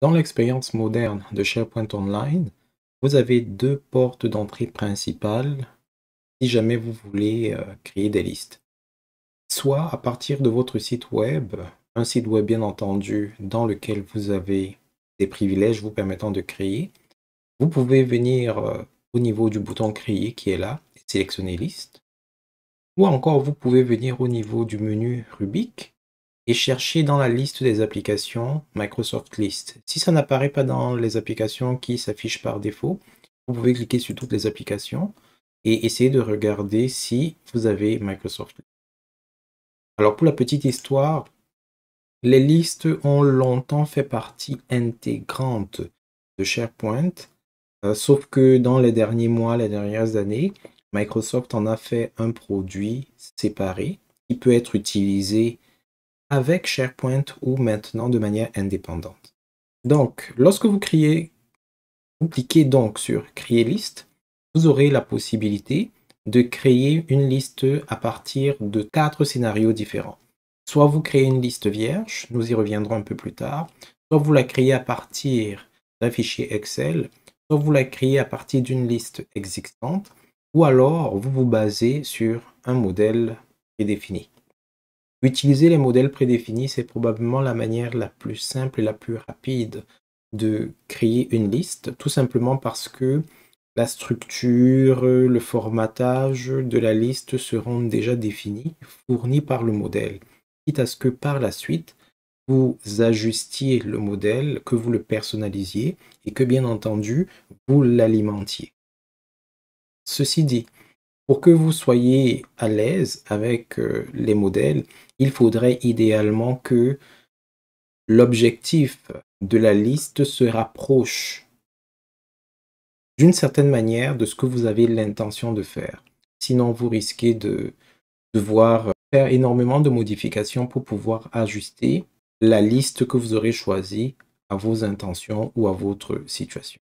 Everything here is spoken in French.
Dans l'expérience moderne de SharePoint Online, vous avez deux portes d'entrée principales si jamais vous voulez créer des listes. Soit à partir de votre site web, un site web bien entendu dans lequel vous avez des privilèges vous permettant de créer. Vous pouvez venir au niveau du bouton créer qui est là et sélectionner liste. Ou encore vous pouvez venir au niveau du menu Rubik et chercher dans la liste des applications Microsoft List. Si ça n'apparaît pas dans les applications qui s'affichent par défaut, vous pouvez cliquer sur toutes les applications et essayer de regarder si vous avez Microsoft List. Alors pour la petite histoire, les listes ont longtemps fait partie intégrante de SharePoint, sauf que dans les derniers mois, les dernières années, Microsoft en a fait un produit séparé qui peut être utilisé avec SharePoint ou maintenant de manière indépendante. Donc, lorsque vous cliquez donc sur Créer liste, vous aurez la possibilité de créer une liste à partir de 4 scénarios différents. Soit vous créez une liste vierge, nous y reviendrons un peu plus tard, soit vous la créez à partir d'un fichier Excel, soit vous la créez à partir d'une liste existante, ou alors vous vous basez sur un modèle prédéfini. Utiliser les modèles prédéfinis, c'est probablement la manière la plus simple et la plus rapide de créer une liste, tout simplement parce que la structure, le formatage de la liste seront déjà définis, fournis par le modèle, quitte à ce que par la suite, vous ajustiez le modèle, que vous le personnalisiez et que bien entendu, vous l'alimentiez. Ceci dit, pour que vous soyez à l'aise avec les modèles, il faudrait idéalement que l'objectif de la liste se rapproche d'une certaine manière de ce que vous avez l'intention de faire. Sinon, vous risquez de devoir faire énormément de modifications pour pouvoir ajuster la liste que vous aurez choisie à vos intentions ou à votre situation.